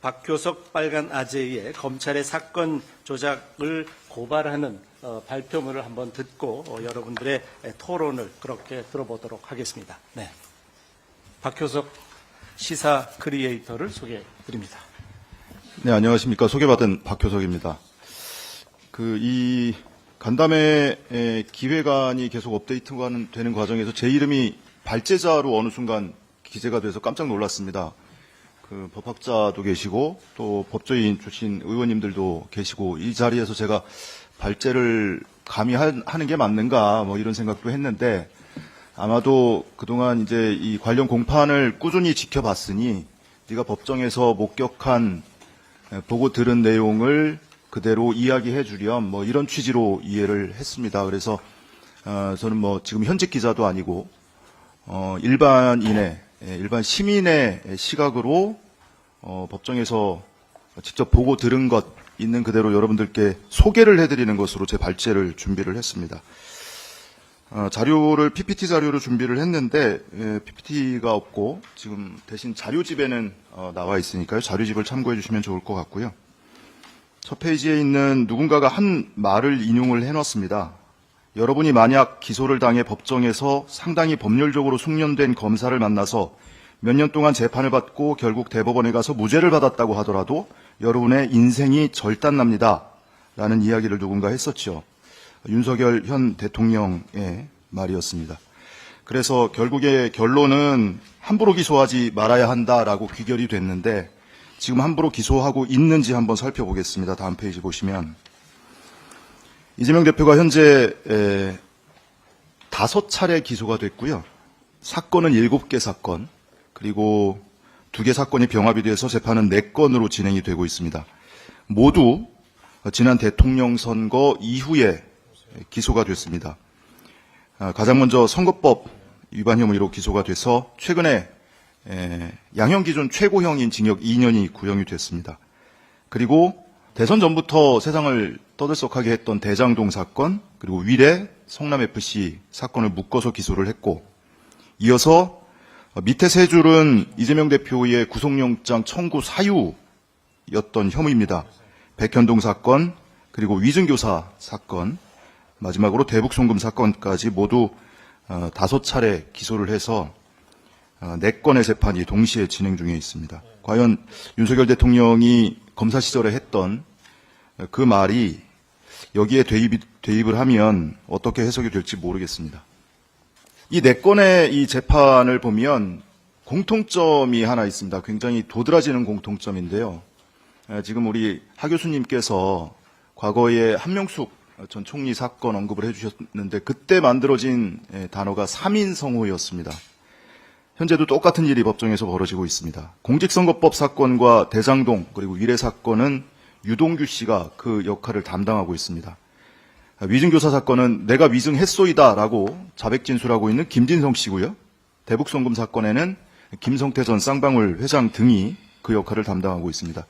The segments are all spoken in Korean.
박효석 빨간 아재의 검찰의 사건 조작을 고발하는 발표문을 한번 듣고 여러분들의 토론을 그렇게 들어보도록 하겠습니다. 네. 박효석 시사 크리에이터를 소개해 드립니다. 네, 안녕하십니까. 소개받은 박효석입니다. 이 간담회 기획안이 계속 업데이트가 되는 과정에서 제 이름이 발제자로 어느 순간 기재가 돼서 깜짝 놀랐습니다. 법학자도 계시고 또 법조인 출신 의원님들도 계시고 이 자리에서 제가 발제를 감히 하는 게 맞는가 뭐 이런 생각도 했는데 아마도 그동안 이제 이 관련 공판을 꾸준히 지켜봤으니 네가 법정에서 목격한 보고 들은 내용을 그대로 이야기해 주렴 뭐 이런 취지로 이해를 했습니다. 그래서 저는 뭐 지금 현직 기자도 아니고 일반 시민의 시각으로 법정에서 직접 보고 들은 것 있는 그대로 여러분들께 소개를 해드리는 것으로 제 발제를 준비를 했습니다. 자료를 PPT 자료로 준비를 했는데 PPT가 없고 지금 대신 자료집에는 나와 있으니까요. 자료집을 참고해 주시면 좋을 것 같고요. 첫 페이지에 있는 누군가가 한 말을 인용을 해놨습니다. 여러분이 만약 기소를 당해 법정에서 상당히 법률적으로 숙련된 검사를 만나서 몇 년 동안 재판을 받고 결국 대법원에 가서 무죄를 받았다고 하더라도 여러분의 인생이 절단납니다. 라는 이야기를 누군가 했었죠. 윤석열 현 대통령의 말이었습니다. 그래서 결국의 결론은 함부로 기소하지 말아야 한다라고 귀결이 됐는데 지금 함부로 기소하고 있는지 한번 살펴보겠습니다. 다음 페이지 보시면 이재명 대표가 현재 5차례 기소가 됐고요. 사건은 7개 사건, 그리고 2개 사건이 병합이 돼서 재판은 4건으로 진행이 되고 있습니다. 모두 지난 대통령 선거 이후에 기소가 됐습니다. 가장 먼저 선거법 위반 혐의로 기소가 돼서 최근에 양형 기준 최고형인 징역 2년이 구형이 됐습니다. 그리고 대선 전부터 세상을 떠들썩하게 했던 대장동 사건, 그리고 위례 성남FC 사건을 묶어서 기소를 했고, 이어서 밑에 세 줄은 이재명 대표의 구속영장 청구 사유였던 혐의입니다. 백현동 사건, 그리고 위증교사 사건, 마지막으로 대북송금 사건까지 모두 5차례 기소를 해서 4건의 재판이 동시에 진행 중에 있습니다. 과연 윤석열 대통령이 검사 시절에 했던 그 말이 여기에 대입을 하면 어떻게 해석이 될지 모르겠습니다. 이 4건의 이 재판을 보면 공통점이 하나 있습니다. 굉장히 도드라지는 공통점인데요. 지금 우리 하 교수님께서 과거에 한명숙 전 총리 사건 언급을 해주셨는데 그때 만들어진 단어가 3인 성호였습니다. 현재도 똑같은 일이 법정에서 벌어지고 있습니다. 공직선거법 사건과 대장동 그리고 위례 사건은 유동규 씨가 그 역할을 담당하고 있습니다. 위증교사 사건은 내가 위증했소이다라고 자백 진술하고 있는 김진성 씨고요. 대북송금 사건에는 김성태 전 쌍방울 회장 등이 그 역할을 담당하고 있습니다.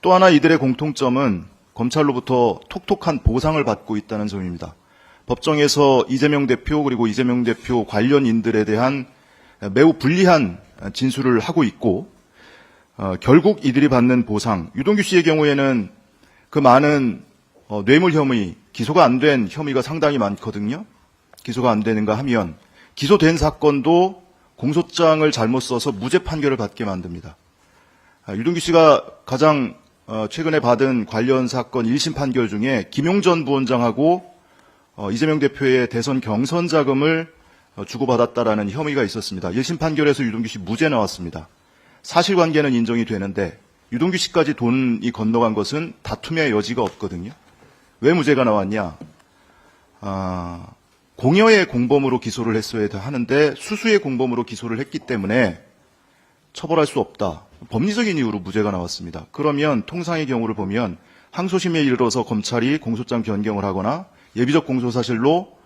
또 하나 이들의 공통점은 검찰로부터 톡톡한 보상을 받고 있다는 점입니다. 법정에서 이재명 대표 그리고 이재명 대표 관련인들에 대한 매우 불리한 진술을 하고 있고 결국 이들이 받는 보상, 유동규 씨의 경우에는 그 많은 뇌물 혐의, 기소가 안 된 혐의가 상당히 많거든요. 기소가 안 되는가 하면 기소된 사건도 공소장을 잘못 써서 무죄 판결을 받게 만듭니다. 유동규 씨가 가장 최근에 받은 관련 사건 1심 판결 중에 김용 전 부원장하고 이재명 대표의 대선 경선 자금을 주고받았다라는 혐의가 있었습니다. 1심 판결에서 유동규 씨 무죄 나왔습니다. 사실관계는 인정이 되는데 유동규 씨까지 돈이 건너간 것은 다툼의 여지가 없거든요. 왜 무죄가 나왔냐? 공여의 공범으로 기소를 했어야 하는데 수수의 공범으로 기소를 했기 때문에 처벌할 수 없다. 법리적인 이유로 무죄가 나왔습니다. 그러면 통상의 경우를 보면 항소심에 이르러서 검찰이 공소장 변경을 하거나 예비적 공소사실로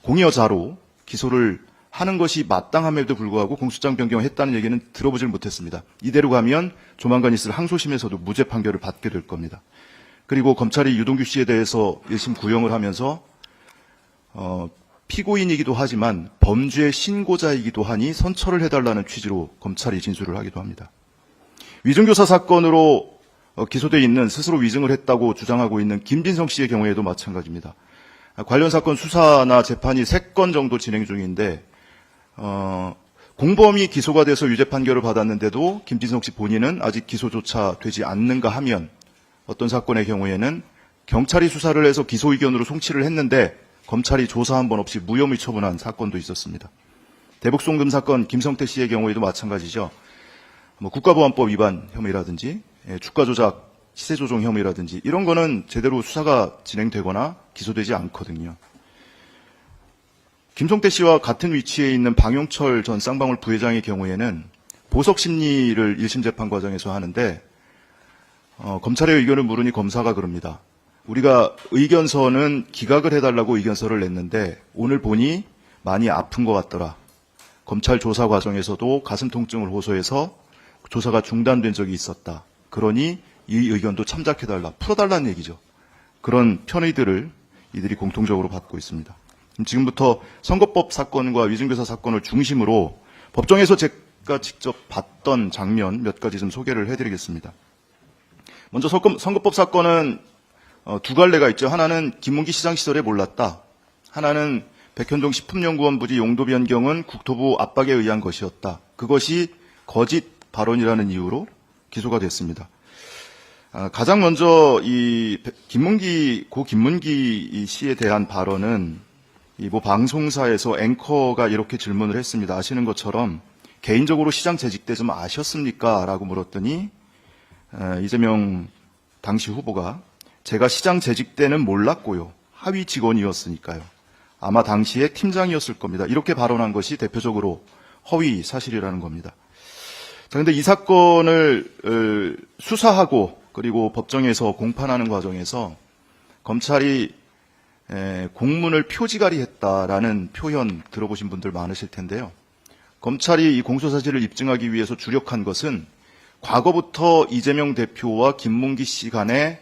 공여자로 기소를 하는 것이 마땅함에도 불구하고 공소장 변경을 했다는 얘기는 들어보질 못했습니다. 이대로 가면 조만간 있을 항소심에서도 무죄 판결을 받게 될 겁니다. 그리고 검찰이 유동규 씨에 대해서 1심 구형을 하면서 피고인이기도 하지만 범죄 신고자이기도 하니 선처를 해달라는 취지로 검찰이 진술을 하기도 합니다. 위증교사 사건으로 기소돼 있는 스스로 위증을 했다고 주장하고 있는 김진성 씨의 경우에도 마찬가지입니다. 관련 사건 수사나 재판이 3건 정도 진행 중인데 공범이 기소가 돼서 유죄 판결을 받았는데도 김진성 씨 본인은 아직 기소조차 되지 않는가 하면 어떤 사건의 경우에는 경찰이 수사를 해서 기소 의견으로 송치를 했는데 검찰이 조사 한 번 없이 무혐의 처분한 사건도 있었습니다. 대북송금 사건 김성태 씨의 경우에도 마찬가지죠. 국가보안법 위반 혐의라든지 주가 조작, 시세 조종 혐의라든지 이런 거는 제대로 수사가 진행되거나 기소되지 않거든요. 김성태 씨와 같은 위치에 있는 방용철 전 쌍방울 부회장의 경우에는 보석 심리를 1심 재판 과정에서 하는데 검찰의 의견을 물으니 검사가 그럽니다. 우리가 의견서는 기각을 해달라고 의견서를 냈는데 오늘 보니 많이 아픈 것 같더라. 검찰 조사 과정에서도 가슴 통증을 호소해서 조사가 중단된 적이 있었다. 그러니 이 의견도 참작해달라, 풀어달라는 얘기죠. 그런 편의들을 이들이 공통적으로 받고 있습니다. 지금부터 선거법 사건과 위증교사 사건을 중심으로 법정에서 제가 직접 봤던 장면 몇 가지 좀 소개를 해드리겠습니다. 먼저 선거법 사건은 두 갈래가 있죠. 하나는 김문기 시장 시절에 몰랐다. 하나는 백현동 식품연구원 부지 용도 변경은 국토부 압박에 의한 것이었다. 그것이 거짓 발언이라는 이유로 기소가 됐습니다. 가장 먼저 이 고 김문기 씨에 대한 발언은 뭐 방송사에서 앵커가 이렇게 질문을 했습니다. 아시는 것처럼 개인적으로 시장 재직 때 좀 아셨습니까? 라고 물었더니 이재명 당시 후보가 제가 시장 재직 때는 몰랐고요. 하위 직원이었으니까요. 아마 당시에 팀장이었을 겁니다. 이렇게 발언한 것이 대표적으로 허위 사실이라는 겁니다. 자, 근데 이 사건을 수사하고 그리고 법정에서 공판하는 과정에서 검찰이 공문을 표지가리 했다라는 표현 들어보신 분들 많으실 텐데요. 검찰이 이 공소사실을 입증하기 위해서 주력한 것은 과거부터 이재명 대표와 김문기 씨 간에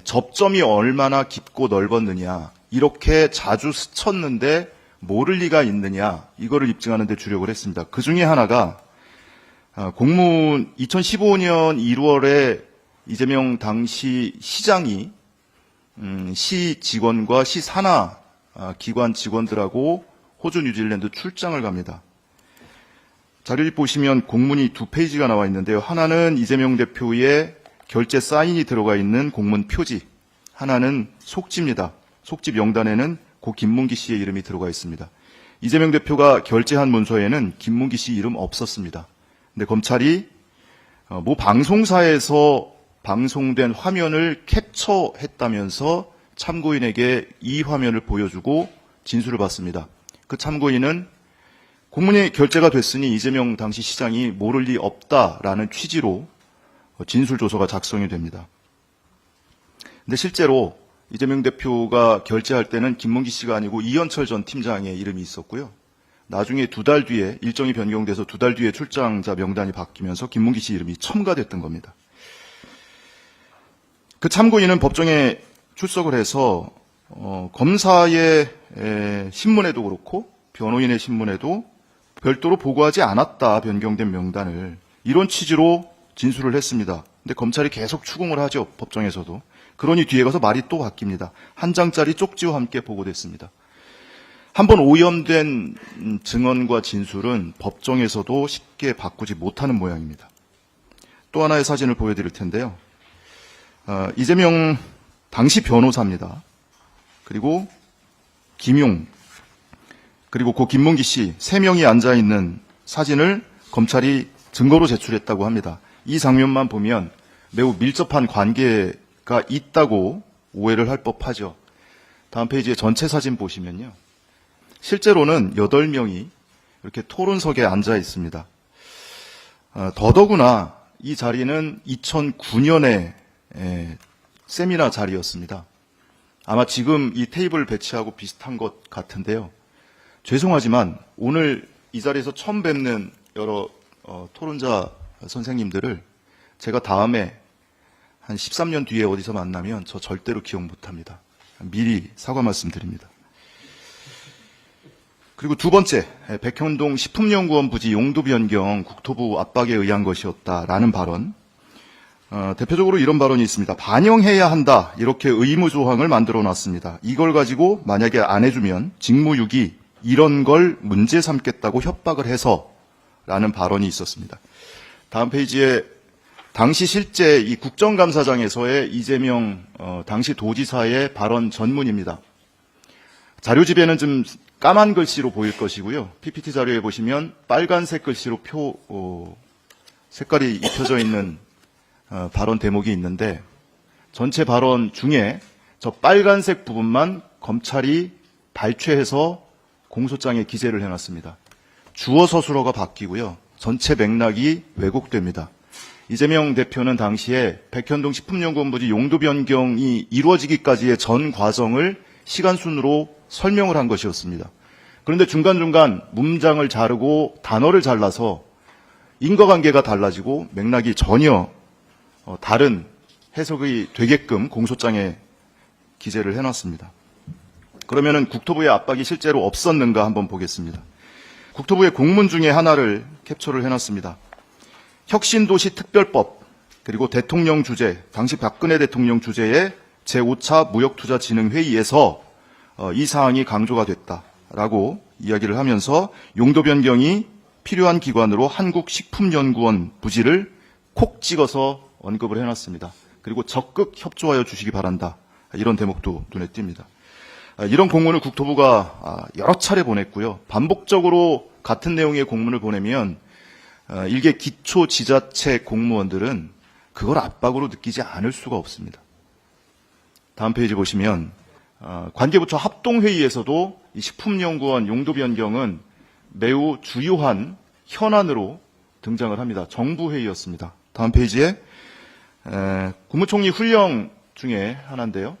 접점이 얼마나 깊고 넓었느냐, 이렇게 자주 스쳤는데 모를 리가 있느냐, 이거를 입증하는 데 주력을 했습니다. 그 중에 하나가 공문 2015년 1월에 이재명 당시 시장이 시 직원과 시 산하 기관 직원들하고 호주, 뉴질랜드 출장을 갑니다. 자료를 보시면 공문이 2페이지가 나와 있는데요. 하나는 이재명 대표의 결제 사인이 들어가 있는 공문 표지, 하나는 속지입니다. 속지 명단에는 고 김문기 씨의 이름이 들어가 있습니다. 이재명 대표가 결제한 문서에는 김문기 씨 이름 없었습니다. 근데 검찰이 모 방송사에서 방송된 화면을 캡처했다면서 참고인에게 이 화면을 보여주고 진술을 받습니다. 그 참고인은 공문이 결제가 됐으니 이재명 당시 시장이 모를 리 없다라는 취지로 진술조서가 작성이 됩니다. 근데 실제로 이재명 대표가 결제할 때는 김문기 씨가 아니고 이현철 전 팀장의 이름이 있었고요. 나중에 2달 뒤에 일정이 변경돼서 2달 뒤에 출장자 명단이 바뀌면서 김문기 씨 이름이 첨가됐던 겁니다. 그 참고인은 법정에 출석을 해서 검사의 신문에도 그렇고 변호인의 신문에도 별도로 보고하지 않았다, 변경된 명단을. 이런 취지로 진술을 했습니다. 근데 검찰이 계속 추궁을 하죠, 법정에서도. 그러니 뒤에 가서 말이 또 바뀝니다. 한 장짜리 쪽지와 함께 보고됐습니다. 한번 오염된 증언과 진술은 법정에서도 쉽게 바꾸지 못하는 모양입니다. 또 하나의 사진을 보여드릴 텐데요. 이재명 당시 변호사입니다. 그리고 김용, 그리고 고 김문기 씨 3명이 앉아있는 사진을 검찰이 증거로 제출했다고 합니다. 이 장면만 보면 매우 밀접한 관계가 있다고 오해를 할 법하죠. 다음 페이지에 전체 사진 보시면요. 실제로는 8명이 이렇게 토론석에 앉아 있습니다. 더더구나 이 자리는 2009년에 세미나 자리였습니다. 아마 지금 이 테이블 배치하고 비슷한 것 같은데요. 죄송하지만 오늘 이 자리에서 처음 뵙는 여러 토론자 선생님들을 제가 다음에 한 13년 뒤에 어디서 만나면 저 절대로 기억 못합니다. 미리 사과 말씀드립니다. 그리고 두 번째, 백현동 식품연구원 부지 용도 변경 국토부 압박에 의한 것이었다라는 발언. 대표적으로 이런 발언이 있습니다. 반영해야 한다. 이렇게 의무 조항을 만들어 놨습니다. 이걸 가지고 만약에 안 해주면 직무유기 이런 걸 문제 삼겠다고 협박을 해서 라는 발언이 있었습니다. 다음 페이지에 당시 실제 이 국정감사장에서의 이재명 당시 도지사의 발언 전문입니다. 자료집에는 좀 까만 글씨로 보일 것이고요. PPT 자료에 보시면 빨간색 글씨로 색깔이 입혀져 있는 발언 대목이 있는데 전체 발언 중에 저 빨간색 부분만 검찰이 발췌해서 공소장에 기재를 해놨습니다. 주어 서술어가 바뀌고요. 전체 맥락이 왜곡됩니다. 이재명 대표는 당시에 백현동 식품연구원부지 용도 변경이 이루어지기까지의 전 과정을 시간순으로 설명을 한 것이었습니다. 그런데 중간중간 문장을 자르고 단어를 잘라서 인과관계가 달라지고 맥락이 전혀 다른 해석이 되게끔 공소장에 기재를 해놨습니다. 그러면은 국토부의 압박이 실제로 없었는가 한번 보겠습니다. 국토부의 공문 중에 하나를 캡처를 해놨습니다. 혁신도시 특별법 그리고 대통령 주재, 당시 박근혜 대통령 주재의 제5차 무역투자진흥회의에서 이 사항이 강조가 됐다라고 이야기를 하면서 용도 변경이 필요한 기관으로 한국식품연구원 부지를 콕 찍어서 언급을 해놨습니다. 그리고 적극 협조하여 주시기 바란다. 이런 대목도 눈에 띕니다. 이런 공문을 국토부가 여러 차례 보냈고요. 반복적으로 같은 내용의 공문을 보내면 일개 기초지자체 공무원들은 그걸 압박으로 느끼지 않을 수가 없습니다. 다음 페이지 보시면 관계부처 합동회의에서도 이 식품연구원 용도 변경은 매우 주요한 현안으로 등장을 합니다. 정부회의였습니다. 다음 페이지에 국무총리 훈령 중에 하나인데요.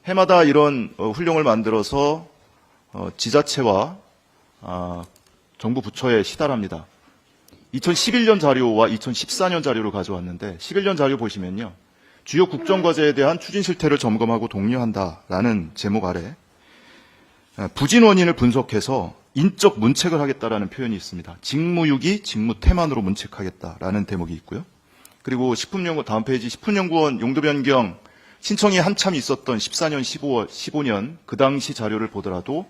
해마다 이런 훈령을 만들어서 지자체와 정부 부처에 시달합니다. 2011년 자료와 2014년 자료를 가져왔는데 11년 자료 보시면요. 주요 국정과제에 대한 추진 실태를 점검하고 독려한다라는 제목 아래 부진 원인을 분석해서 인적 문책을 하겠다라는 표현이 있습니다. 직무유기, 직무태만으로 문책하겠다라는 대목이 있고요. 그리고 다음 페이지 식품연구원 용도 변경 신청이 한참 있었던 14년, 15년 그 당시 자료를 보더라도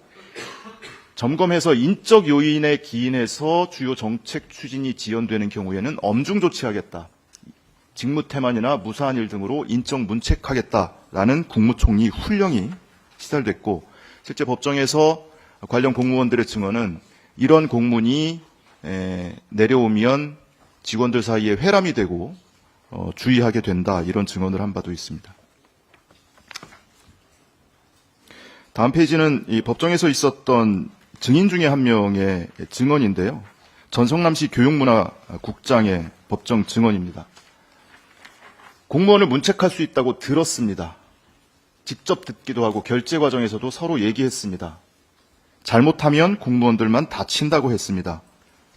점검해서 인적 요인에 기인해서 주요 정책 추진이 지연되는 경우에는 엄중 조치하겠다. 직무태만이나 무사한 일 등으로 인적 문책하겠다라는 국무총리 훈령이 시달됐고 실제 법정에서 관련 공무원들의 증언은 이런 공문이 내려오면 직원들 사이에 회람이 되고 주의하게 된다 이런 증언을 한 바도 있습니다. 다음 페이지는 이 법정에서 있었던 증인 중에 한 명의 증언인데요. 전성남시 교육문화국장의 법정 증언입니다. 공무원을 문책할 수 있다고 들었습니다. 직접 듣기도 하고 결제 과정에서도 서로 얘기했습니다. 잘못하면 공무원들만 다친다고 했습니다.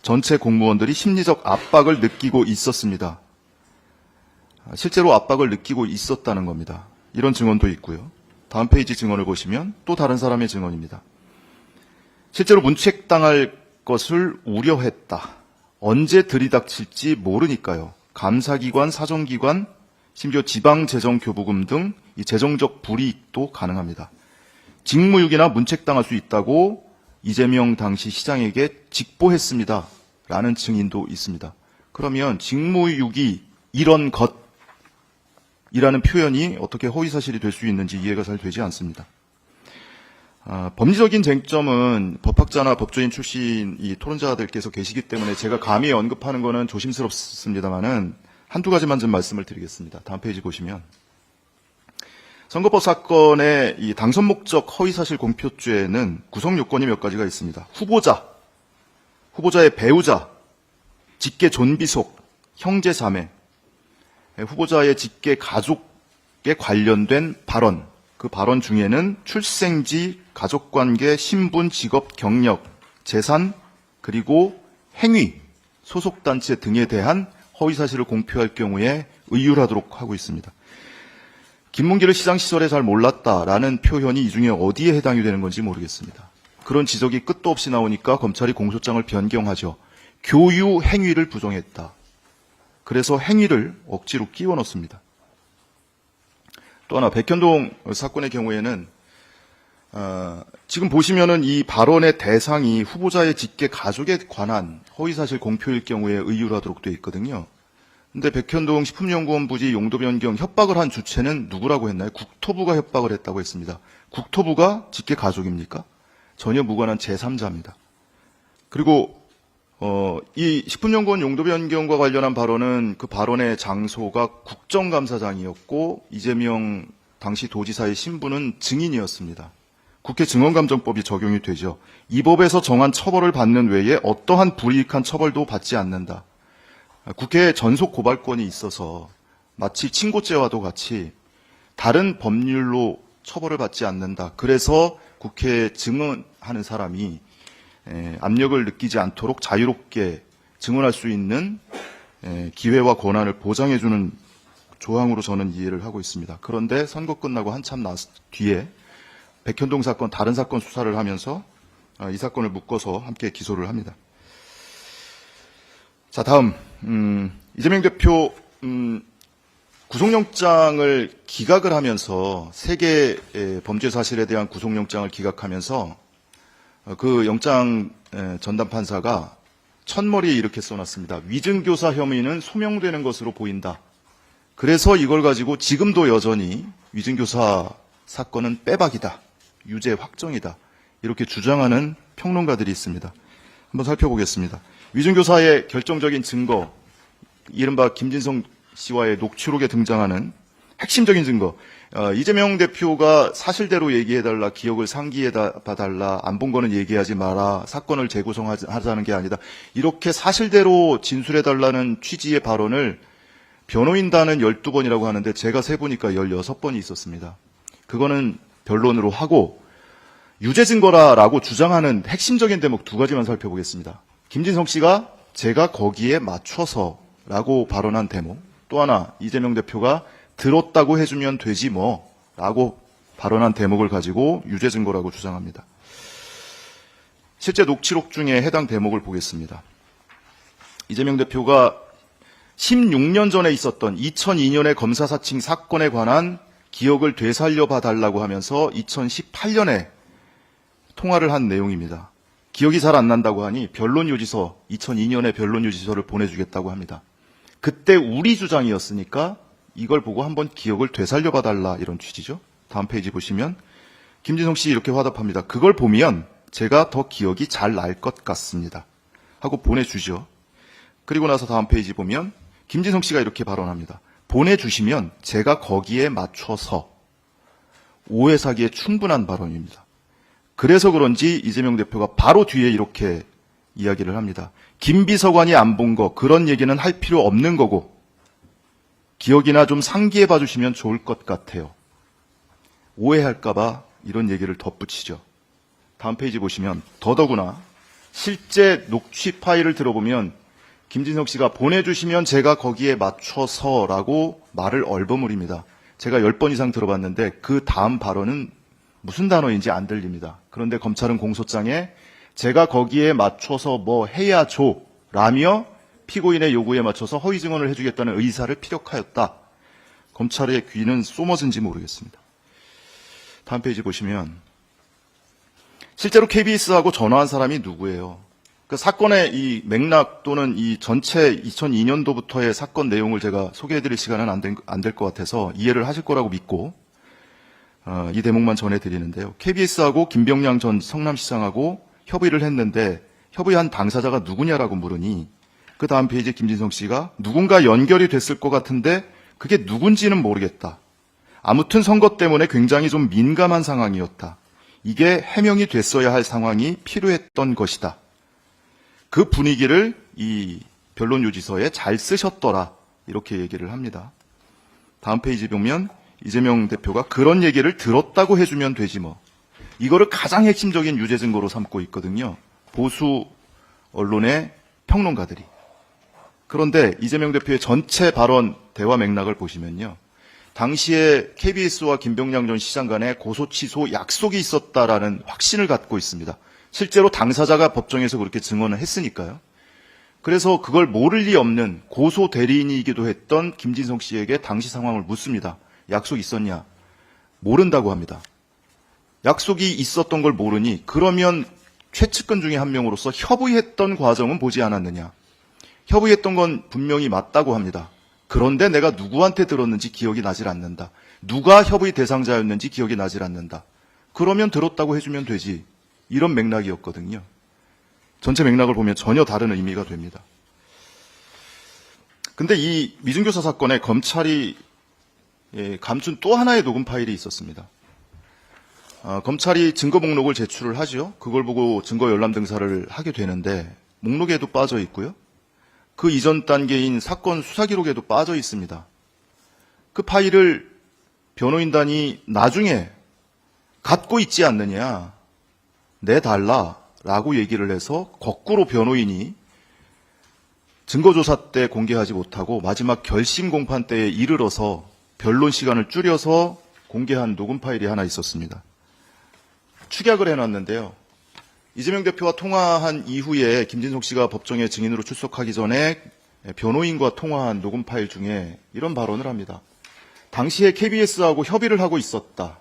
전체 공무원들이 심리적 압박을 느끼고 있었습니다. 실제로 압박을 느끼고 있었다는 겁니다. 이런 증언도 있고요. 다음 페이지 증언을 보시면 또 다른 사람의 증언입니다. 실제로 문책당할 것을 우려했다. 언제 들이닥칠지 모르니까요. 감사기관, 사정기관, 심지어 지방재정교부금 등 이 재정적 불이익도 가능합니다. 직무유기나 문책당할 수 있다고 이재명 당시 시장에게 직보했습니다. 라는 증인도 있습니다. 그러면 직무유기 이런 것이라는 표현이 어떻게 허위사실이 될 수 있는지 이해가 잘 되지 않습니다. 법리적인 쟁점은 법학자나 법조인 출신 이 토론자들께서 계시기 때문에 제가 감히 언급하는 것은 조심스럽습니다만은 한두 가지만 좀 말씀을 드리겠습니다. 다음 페이지 보시면 선거법 사건의 이 당선 목적 허위사실 공표죄에는 구성 요건이 몇 가지가 있습니다. 후보자의 배우자, 직계 존비속, 형제 자매, 후보자의 직계 가족에 관련된 발언, 그 발언 중에는 출생지, 가족관계, 신분, 직업, 경력, 재산, 그리고 행위, 소속단체 등에 대한 허위사실을 공표할 경우에 의율하도록 하고 있습니다. 김문기를 시장 시절에 잘 몰랐다라는 표현이 이 중에 어디에 해당이 되는 건지 모르겠습니다. 그런 지적이 끝도 없이 나오니까 검찰이 공소장을 변경하죠. 교유 행위를 부정했다. 그래서 행위를 억지로 끼워 넣습니다. 또 하나 백현동 사건의 경우에는 지금 보시면은 이 발언의 대상이 후보자의 직계 가족에 관한 허위사실 공표일 경우에 의유를 하도록 되어 있거든요. 근데 백현동 식품연구원 부지 용도 변경 협박을 한 주체는 누구라고 했나요? 국토부가 협박을 했다고 했습니다. 국토부가 직계 가족입니까? 전혀 무관한 제3자입니다. 그리고 이 식품연구원 용도 변경과 관련한 발언은 그 발언의 장소가 국정감사장이었고 이재명 당시 도지사의 신분은 증인이었습니다. 국회 증언감정법이 적용이 되죠. 이 법에서 정한 처벌을 받는 외에 어떠한 불이익한 처벌도 받지 않는다. 국회에 전속 고발권이 있어서 마치 친고죄와도 같이 다른 법률로 처벌을 받지 않는다. 그래서 국회에 증언하는 사람이 압력을 느끼지 않도록 자유롭게 증언할 수 있는 기회와 권한을 보장해주는 조항으로 저는 이해를 하고 있습니다. 그런데 선거 끝나고 한참 뒤에 백현동 사건, 다른 사건 수사를 하면서 이 사건을 묶어서 함께 기소를 합니다. 자, 다음 이재명 대표 구속영장을 기각을 하면서 세 개의 범죄 사실에 대한 구속영장을 기각하면서 그 영장 전담 판사가 첫머리에 이렇게 써놨습니다. 위증교사 혐의는 소명되는 것으로 보인다. 그래서 이걸 가지고 지금도 여전히 위증교사 사건은 빼박이다. 유죄 확정이다. 이렇게 주장하는 평론가들이 있습니다. 한번 살펴보겠습니다. 위증교사의 결정적인 증거, 이른바 김진성 씨와의 녹취록에 등장하는 핵심적인 증거, 이재명 대표가 사실대로 얘기해달라, 기억을 상기해봐달라, 안 본 거는 얘기하지 마라, 사건을 재구성하자는 게 아니다. 이렇게 사실대로 진술해달라는 취지의 발언을 변호인단은 12번이라고 하는데 제가 세보니까 16번이 있었습니다. 그거는 변론으로 하고 유죄 증거라고 주장하는 핵심적인 대목 두 가지만 살펴보겠습니다. 김진성 씨가 제가 거기에 맞춰서라고 발언한 대목, 또 하나 이재명 대표가 들었다고 해주면 되지 뭐 라고 발언한 대목을 가지고 유죄 증거라고 주장합니다. 실제 녹취록 중에 해당 대목을 보겠습니다. 이재명 대표가 16년 전에 있었던 2002년의 검사 사칭 사건에 관한 기억을 되살려 봐달라고 하면서 2018년에 통화를 한 내용입니다. 기억이 잘 안 난다고 하니 변론요지서, 2002년에 변론요지서를 보내주겠다고 합니다. 그때 우리 주장이었으니까 이걸 보고 한번 기억을 되살려 봐달라, 이런 취지죠. 다음 페이지 보시면 김진성 씨 이렇게 화답합니다. 그걸 보면 제가 더 기억이 잘 날 것 같습니다. 하고 보내주죠. 그리고 나서 다음 페이지 보면 김진성 씨가 이렇게 발언합니다. 보내주시면 제가 거기에 맞춰서 오해 사기에 충분한 발언입니다. 그래서 그런지 이재명 대표가 바로 뒤에 이렇게 이야기를 합니다. 김 비서관이 안 본 거, 그런 얘기는 할 필요 없는 거고 기억이나 좀 상기해 봐주시면 좋을 것 같아요. 오해할까 봐 이런 얘기를 덧붙이죠. 다음 페이지 보시면 더더구나 실제 녹취 파일을 들어보면 김진성 씨가 보내주시면 제가 거기에 맞춰서라고 말을 얼버무립니다. 제가 10번 이상 들어봤는데 그 다음 발언은 무슨 단어인지 안 들립니다. 그런데 검찰은 공소장에 제가 거기에 맞춰서 뭐 해야죠 라며 피고인의 요구에 맞춰서 허위 증언을 해주겠다는 의사를 피력하였다. 검찰의 귀는 쏘머진지 모르겠습니다. 다음 페이지 보시면 실제로 KBS하고 전화한 사람이 누구예요? 그 사건의 이 맥락 또는 이 전체 2002년도부터의 사건 내용을 제가 소개해드릴 시간은 안 될 것 같아서 이해를 하실 거라고 믿고 이 대목만 전해드리는데요. KBS하고 김병량 전 성남시장하고 협의를 했는데 협의한 당사자가 누구냐라고 물으니 그 다음 페이지에 김진성 씨가 누군가 연결이 됐을 것 같은데 그게 누군지는 모르겠다. 아무튼 선거 때문에 굉장히 좀 민감한 상황이었다. 이게 해명이 됐어야 할 상황이 필요했던 것이다. 그 분위기를 이 변론요지서에 잘 쓰셨더라. 이렇게 얘기를 합니다. 다음 페이지 보면 이재명 대표가 그런 얘기를 들었다고 해주면 되지 뭐. 이거를 가장 핵심적인 유죄 증거로 삼고 있거든요. 보수 언론의 평론가들이. 그런데 이재명 대표의 전체 발언 대화 맥락을 보시면요. 당시에 KBS와 김병량 전 시장 간에 고소 취소 약속이 있었다라는 확신을 갖고 있습니다. 실제로 당사자가 법정에서 그렇게 증언을 했으니까요. 그래서 그걸 모를 리 없는 고소 대리인이기도 했던 김진성 씨에게 당시 상황을 묻습니다. 약속 있었냐? 모른다고 합니다. 약속이 있었던 걸 모르니 그러면 최측근 중에 한 명으로서 협의했던 과정은 보지 않았느냐? 협의했던 건 분명히 맞다고 합니다. 그런데 내가 누구한테 들었는지 기억이 나질 않는다. 누가 협의 대상자였는지 기억이 나질 않는다. 그러면 들었다고 해주면 되지. 이런 맥락이었거든요. 전체 맥락을 보면 전혀 다른 의미가 됩니다. 근데 이 미증교사 사건에 검찰이 감춘 또 하나의 녹음 파일이 있었습니다. 검찰이 증거 목록을 제출을 하죠. 그걸 보고 증거 열람 등사를 하게 되는데 목록에도 빠져 있고요. 그 이전 단계인 사건 수사 기록에도 빠져 있습니다. 그 파일을 변호인단이 나중에 갖고 있지 않느냐, 내달라라고 얘기를 해서 거꾸로 변호인이 증거조사 때 공개하지 못하고 마지막 결심 공판 때에 이르러서 변론 시간을 줄여서 공개한 녹음 파일이 하나 있었습니다. 축약을 해놨는데요. 이재명 대표와 통화한 이후에 김진석 씨가 법정에 증인으로 출석하기 전에 변호인과 통화한 녹음 파일 중에 이런 발언을 합니다. 당시에 KBS하고 협의를 하고 있었다.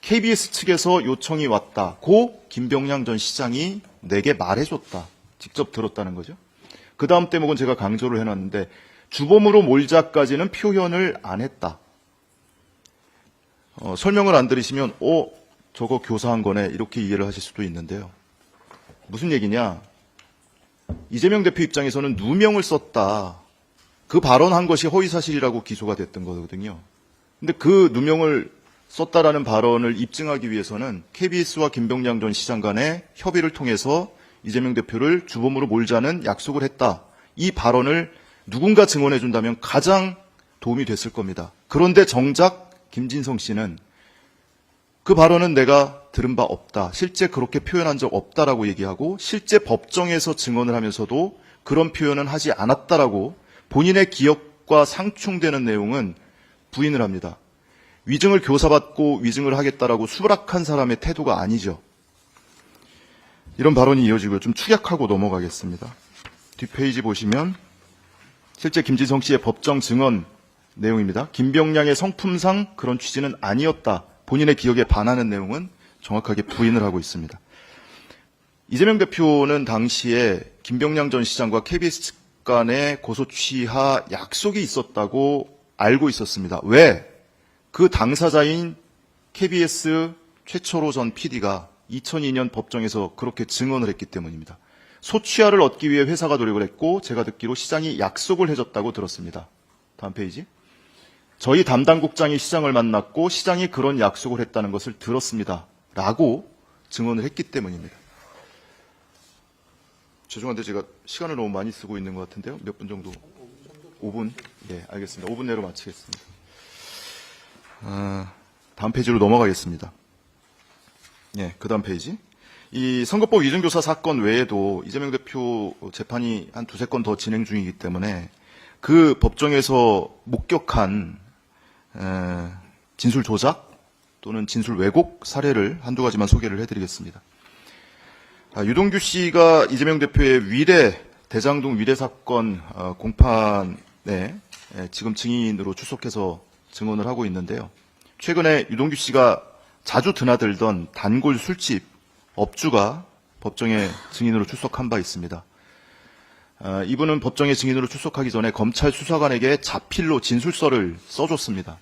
KBS 측에서 요청이 왔다. 고 김병량 전 시장이 내게 말해줬다. 직접 들었다는 거죠. 그 다음 대목은 제가 강조를 해놨는데 주범으로 몰자까지는 표현을 안 했다. 설명을 안 들으시면 저거 교사한 거네 이렇게 이해를 하실 수도 있는데요. 무슨 얘기냐? 이재명 대표 입장에서는 누명을 썼다. 그 발언한 것이 허위사실이라고 기소가 됐던 거거든요. 근데 그 누명을 썼다라는 발언을 입증하기 위해서는 KBS와 김병량 전 시장 간의 협의를 통해서 이재명 대표를 주범으로 몰자는 약속을 했다. 이 발언을 누군가 증언해 준다면 가장 도움이 됐을 겁니다. 그런데 정작 김진성 씨는 그 발언은 내가 들은 바 없다. 실제 그렇게 표현한 적 없다라고 얘기하고 실제 법정에서 증언을 하면서도 그런 표현은 하지 않았다라고 본인의 기억과 상충되는 내용은 부인을 합니다. 위증을 교사받고 위증을 하겠다라고 수락한 사람의 태도가 아니죠. 이런 발언이 이어지고요. 좀 축약하고 넘어가겠습니다. 뒷페이지 보시면 실제 김진성 씨의 법정 증언 내용입니다. 김병량의 성품상 그런 취지는 아니었다. 본인의 기억에 반하는 내용은 정확하게 부인을 하고 있습니다. 이재명 대표는 당시에 김병량 전 시장과 KBS 측 간에 고소 취하 약속이 있었다고 알고 있었습니다. 왜? 그 당사자인 KBS 최철호 전 PD가 2002년 법정에서 그렇게 증언을 했기 때문입니다. 소취하를 얻기 위해 회사가 노력을 했고 제가 듣기로 시장이 약속을 해줬다고 들었습니다. 다음 페이지. 저희 담당국장이 시장을 만났고 시장이 그런 약속을 했다는 것을 들었습니다. 라고 증언을 했기 때문입니다. 죄송한데 제가 시간을 너무 많이 쓰고 있는 것 같은데요. 몇 분 정도? 5분? 네, 알겠습니다. 5분 내로 마치겠습니다. 다음 페이지로 넘어가겠습니다. 네, 그 다음 페이지. 이 선거법 위증교사 사건 외에도 이재명 대표 재판이 한 두세 건 더 진행 중이기 때문에 그 법정에서 목격한 진술 조작 또는 진술 왜곡 사례를 한두 가지만 소개를 해드리겠습니다. 유동규 씨가 이재명 대표의 대장동 위례 사건 공판에 지금 증인으로 출석해서 증언을 하고 있는데요. 최근에 유동규 씨가 자주 드나들던 단골 술집 업주가 법정에 증인으로 출석한 바 있습니다. 이분은 법정에 증인으로 출석하기 전에 검찰 수사관에게 자필로 진술서를 써줬습니다.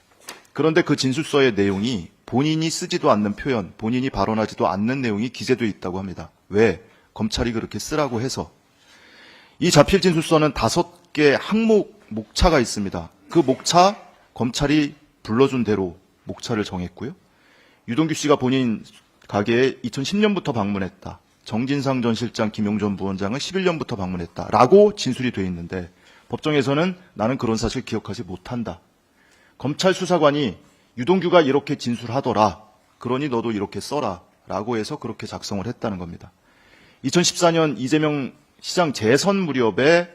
그런데 그 진술서의 내용이 본인이 쓰지도 않는 표현, 본인이 발언하지도 않는 내용이 기재되어 있다고 합니다. 왜? 검찰이 그렇게 쓰라고 해서. 이 자필 진술서는 5개 항목 목차가 있습니다. 그 목차 검찰이 불러준 대로 목차를 정했고요. 유동규 씨가 본인 가게에 2010년부터 방문했다. 정진상 전 실장, 김용 전 부원장은 11년부터 방문했다라고 진술이 돼 있는데 법정에서는 나는 그런 사실 기억하지 못한다. 검찰 수사관이 유동규가 이렇게 진술하더라. 그러니 너도 이렇게 써라. 라고 해서 그렇게 작성을 했다는 겁니다. 2014년 이재명 시장 재선 무렵에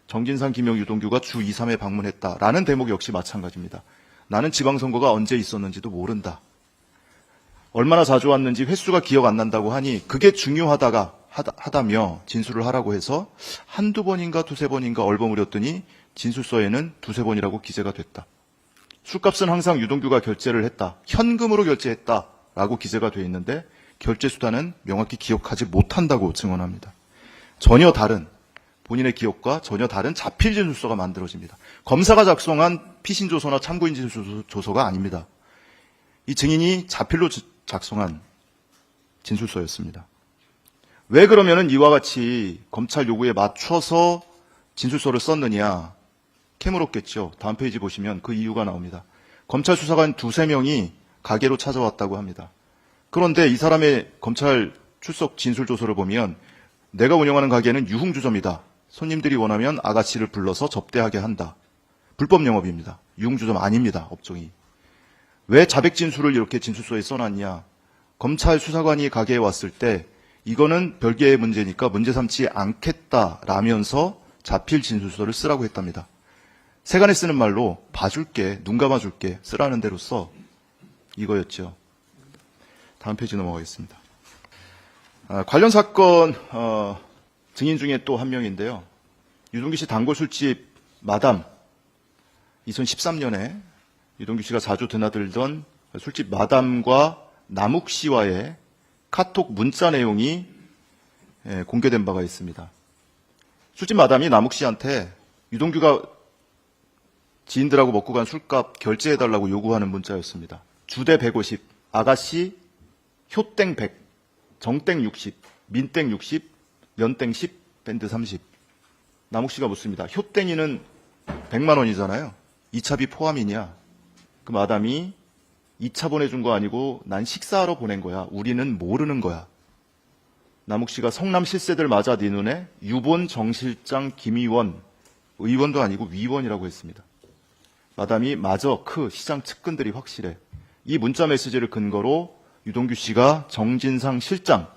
정진상, 김용, 유동규가 주 2, 3회 방문했다라는 대목 역시 마찬가지입니다. 나는 지방선거가 언제 있었는지도 모른다. 얼마나 자주 왔는지 횟수가 기억 안 난다고 하니 그게 중요하다가 하다며 진술을 하라고 해서 한두 번인가 두세 번인가 얼버무렸더니 진술서에는 두세 번이라고 기재가 됐다. 술값은 항상 유동규가 결제를 했다. 현금으로 결제했다라고 기재가 돼 있는데 결제 수단은 명확히 기억하지 못한다고 증언합니다. 전혀 다른 본인의 기억과 전혀 다른 자필 진술서가 만들어집니다. 검사가 작성한 피신조서나 참고인 진술조서가 아닙니다. 이 증인이 자필로 작성한 진술서였습니다. 왜 그러면은 이와 같이 검찰 요구에 맞춰서 진술서를 썼느냐? 캐물었겠죠. 다음 페이지 보시면 그 이유가 나옵니다. 검찰 수사관 두세 명이 가게로 찾아왔다고 합니다. 그런데 이 사람의 검찰 출석 진술조서를 보면 내가 운영하는 가게는 유흥주점이다. 손님들이 원하면 아가씨를 불러서 접대하게 한다. 불법 영업입니다. 유흥주점 아닙니다. 업종이. 왜 자백 진술을 이렇게 진술서에 써놨냐? 검찰 수사관이 가게에 왔을 때 이거는 별개의 문제니까 문제 삼지 않겠다라면서 자필 진술서를 쓰라고 했답니다. 세간에 쓰는 말로 봐줄게, 눈 감아줄게, 쓰라는 대로 써. 이거였죠. 다음 페이지 넘어가겠습니다. 관련 사건 증인 중에 또 한 명인데요. 유동규 씨 단골 술집 마담 2013년에 유동규 씨가 자주 드나들던 술집 마담과 남욱 씨와의 카톡 문자 내용이 공개된 바가 있습니다. 술집 마담이 남욱 씨한테 유동규가 지인들하고 먹고 간 술값 결제해달라고 요구하는 문자였습니다. 주대 150, 아가씨 효땡 100, 정땡 60, 민땡 60, 연땡 10, 밴드 30. 남욱 씨가 묻습니다. 효땡이는 100만 원이잖아요. 2차비 포함이냐? 그 마담이 2차 보내준 거 아니고 난 식사하러 보낸 거야. 우리는 모르는 거야. 남욱 씨가 성남 실세들 맞아 네 눈에 유본 정 실장 김의원, 의원도 아니고 위원이라고 했습니다. 마담이 맞아 크 시장 측근들이 확실해. 이 문자 메시지를 근거로 유동규 씨가 정진상 실장,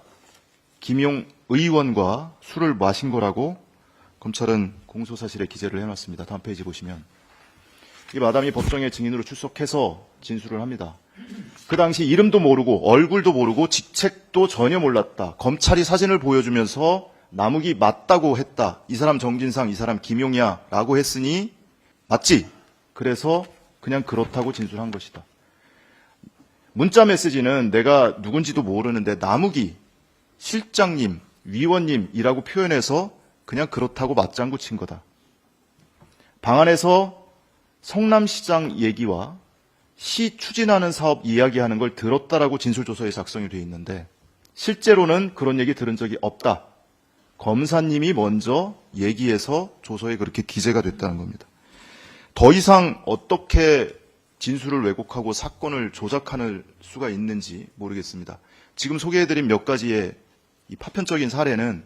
김용 의원과 술을 마신 거라고 검찰은 공소사실에 기재를 해놨습니다. 다음 페이지 보시면 이 마담이 법정에 증인으로 출석해서 진술을 합니다. 그 당시 이름도 모르고 얼굴도 모르고 직책도 전혀 몰랐다. 검찰이 사진을 보여주면서 남욱이 맞다고 했다. 이 사람 정진상, 이 사람 김용이야 라고 했으니 맞지? 그래서 그냥 그렇다고 진술한 것이다. 문자 메시지는 내가 누군지도 모르는데 남욱이 실장님, 위원님이라고 표현해서 그냥 그렇다고 맞장구 친 거다. 방 안에서 성남시장 얘기와 시 추진하는 사업 이야기하는 걸 들었다라고 진술조서에 작성이 돼 있는데 실제로는 그런 얘기 들은 적이 없다. 검사님이 먼저 얘기해서 조서에 그렇게 기재가 됐다는 겁니다. 더 이상 어떻게 진술을 왜곡하고 사건을 조작할 수가 있는지 모르겠습니다. 지금 소개해드린 몇 가지의 이 파편적인 사례는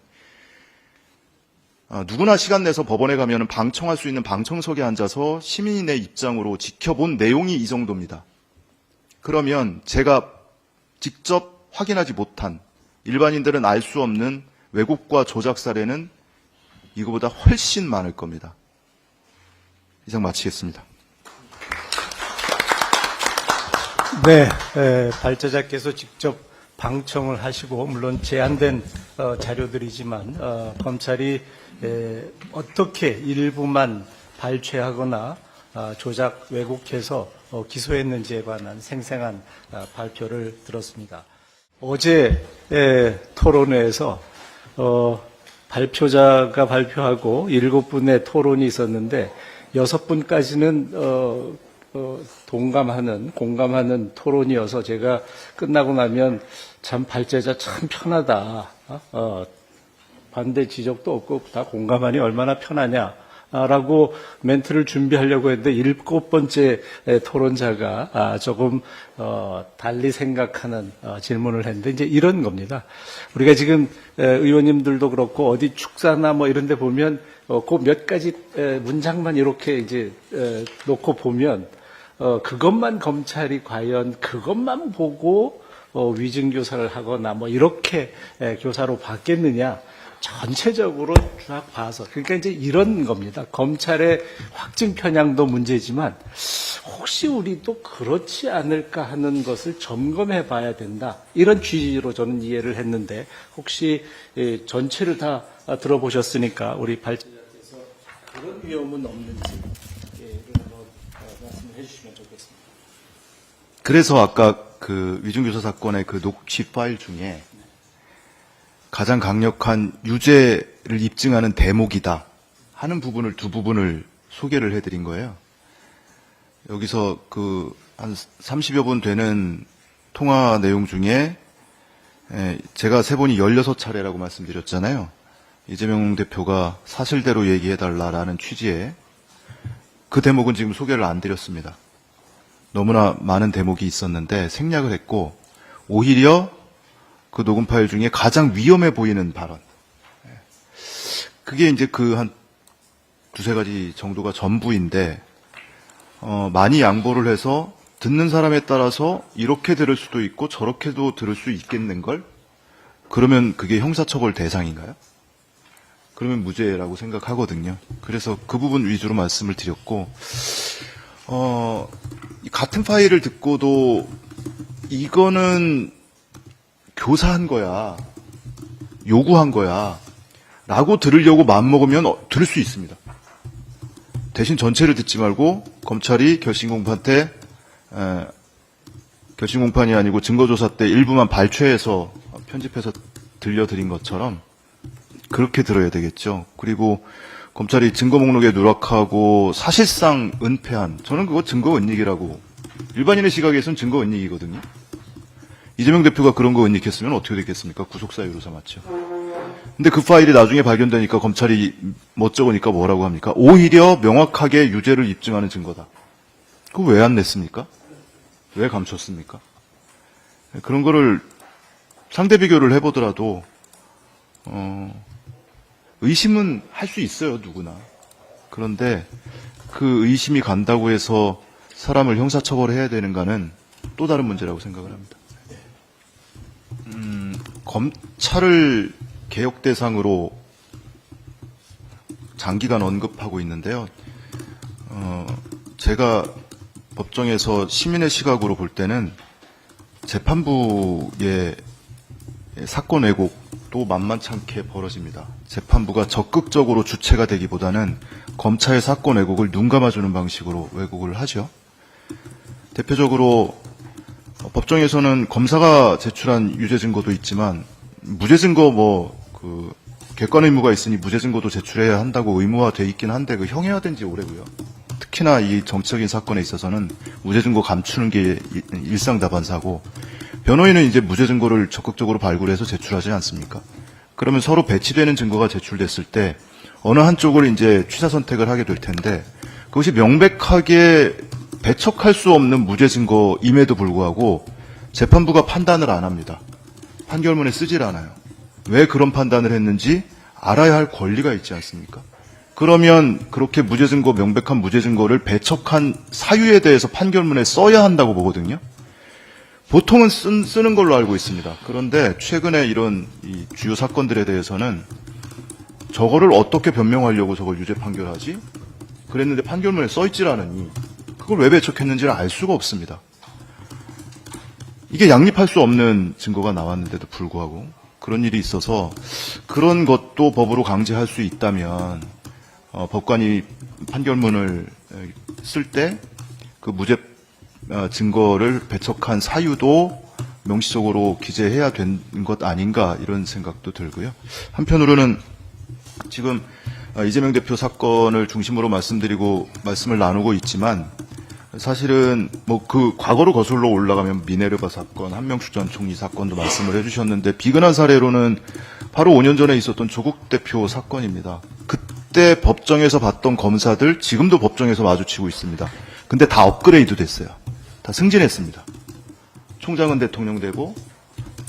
누구나 시간 내서 법원에 가면 방청할 수 있는 방청석에 앉아서 시민의 입장으로 지켜본 내용이 이 정도입니다. 그러면 제가 직접 확인하지 못한 일반인들은 알 수 없는 왜곡과 조작 사례는 이거보다 훨씬 많을 겁니다. 이상 마치겠습니다. 네, 발제자께서 직접 방청을 하시고 물론 제한된 자료들이지만 검찰이 어떻게 일부만 발췌하거나 조작 왜곡해서 기소했는지에 관한 생생한 발표를 들었습니다. 어제 토론회에서 발표자가 발표하고 7분의 토론이 있었는데 6분까지는 공감하는 토론이어서 제가 끝나고 나면 참 발제자 참 편하다. 반대 지적도 없고 다 공감하니 얼마나 편하냐라고 멘트를 준비하려고 했는데 7번째 토론자가 조금 달리 생각하는 질문을 했는데 이제 이런 겁니다. 우리가 지금 의원님들도 그렇고 어디 축사나 뭐 이런 데 보면 그 몇 가지 문장만 이렇게 이제 놓고 보면 그것만 검찰이 과연 그것만 보고 위증 교사를 하거나 뭐 이렇게 교사로 받겠느냐. 전체적으로 쫙 봐서 그러니까 이제 이런 겁니다. 검찰의 확증 편향도 문제지만 혹시 우리도 그렇지 않을까 하는 것을 점검해 봐야 된다. 이런 취지로 저는 이해를 했는데 혹시 전체를 다 들어보셨으니까 우리 발제자께서 그런 위험은 없는지 한번 말씀해 주시면 좋겠습니다. 그래서 아까 그 위중교사 사건의 그 녹취 파일 중에 가장 강력한 유죄를 입증하는 대목이다 하는 부분을 두 부분을 소개를 해드린 거예요. 여기서 그 한 30여 분 되는 통화 내용 중에 제가 세번이 16차례라고 말씀드렸잖아요. 이재명 대표가 사실대로 얘기해달라라는 취지의 그 대목은 지금 소개를 안 드렸습니다. 너무나 많은 대목이 있었는데 생략을 했고 오히려 그 녹음 파일 중에 가장 위험해 보이는 발언. 그게 이제 그 한 두세 가지 정도가 전부인데, 많이 양보를 해서 듣는 사람에 따라서 이렇게 들을 수도 있고 저렇게도 들을 수 있겠는걸? 그러면 그게 형사처벌 대상인가요? 그러면 무죄라고 생각하거든요. 그래서 그 부분 위주로 말씀을 드렸고, 같은 파일을 듣고도 이거는 교사한 거야, 요구한 거야 라고 들으려고 마음먹으면 들을 수 있습니다. 대신 전체를 듣지 말고 검찰이 결심공판때 결심공판이 아니고 증거조사 때 일부만 발췌해서 편집해서 들려드린 것처럼 그렇게 들어야 되겠죠. 그리고 검찰이 증거 목록에 누락하고 사실상 은폐한, 저는 그거 증거 은닉이라고, 일반인의 시각에서는 증거 은닉이거든요. 이재명 대표가 그런 거 은닉했으면 어떻게 됐겠습니까? 구속사유로 삼았죠. 근데 그 파일이 나중에 발견되니까 검찰이 멋쩍으니까 뭐라고 합니까? 오히려 명확하게 유죄를 입증하는 증거다. 그거 왜 안 냈습니까? 왜 감췄습니까? 그런 거를 상대 비교를 해보더라도 의심은 할 수 있어요, 누구나. 그런데 그 의심이 간다고 해서 사람을 형사처벌해야 되는가는 또 다른 문제라고 생각을 합니다. 검찰을 개혁 대상으로 장기간 언급하고 있는데요. 제가 법정에서 시민의 시각으로 볼 때는 재판부의 사건 왜곡도 만만찮게 벌어집니다. 재판부가 적극적으로 주체가 되기보다는 검찰의 사건 왜곡을 눈 감아주는 방식으로 왜곡을 하죠. 대표적으로 법정에서는 검사가 제출한 유죄 증거도 있지만 무죄 증거 객관 의무가 있으니 무죄 증거도 제출해야 한다고 의무화돼 있긴 한데 그 형해화된 지 오래고요. 특히나 이 정치적인 사건에 있어서는 무죄 증거 감추는 게 일상다반사고, 변호인은 이제 무죄 증거를 적극적으로 발굴해서 제출하지 않습니까? 그러면 서로 배치되는 증거가 제출됐을 때 어느 한쪽을 이제 취사 선택을 하게 될 텐데, 그것이 명백하게 배척할 수 없는 무죄 증거임에도 불구하고 재판부가 판단을 안 합니다. 판결문에 쓰질 않아요. 왜 그런 판단을 했는지 알아야 할 권리가 있지 않습니까? 그러면 그렇게 무죄 증거, 명백한 무죄 증거를 배척한 사유에 대해서 판결문에 써야 한다고 보거든요. 보통은 쓰는 걸로 알고 있습니다. 그런데 최근에 이런 이 주요 사건들에 대해서는 저거를 어떻게 변명하려고 저걸 유죄 판결하지? 그랬는데 판결문에 써있질 않으니 그걸 왜 배척했는지를 알 수가 없습니다. 이게 양립할 수 없는 증거가 나왔는데도 불구하고 그런 일이 있어서, 그런 것도 법으로 강제할 수 있다면 법관이 판결문을 쓸 때 그 무죄 증거를 배척한 사유도 명시적으로 기재해야 된 것 아닌가, 이런 생각도 들고요. 한편으로는 지금 이재명 대표 사건을 중심으로 말씀을 나누고 있지만, 사실은 그 과거로 거슬러 올라가면 미네르바 사건, 한명숙 전 총리 사건도 말씀을 해주셨는데, 비근한 사례로는 바로 5년 전에 있었던 조국 대표 사건입니다. 그때 법정에서 봤던 검사들 지금도 법정에서 마주치고 있습니다. 근데 다 업그레이드 됐어요. 다 승진했습니다. 총장은 대통령 되고,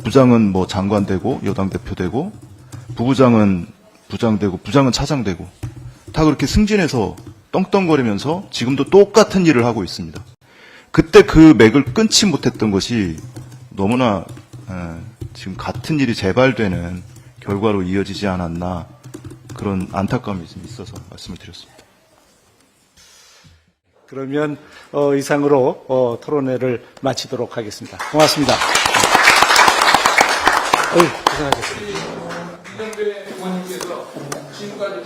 부장은 장관 되고, 여당 대표 되고, 부부장은 부장 되고, 부장은 차장 되고, 다 그렇게 승진해서 떵떵거리면서 지금도 똑같은 일을 하고 있습니다. 그때 그 맥을 끊지 못했던 것이 너무나 지금 같은 일이 재발되는 결과로 이어지지 않았나 그런 안타까움이 좀 있어서 말씀을 드렸습니다. 그러면 이상으로 토론회를 마치도록 하겠습니다. 고맙습니다. 고생하셨습니다. 이정배 의원님께서 지금까지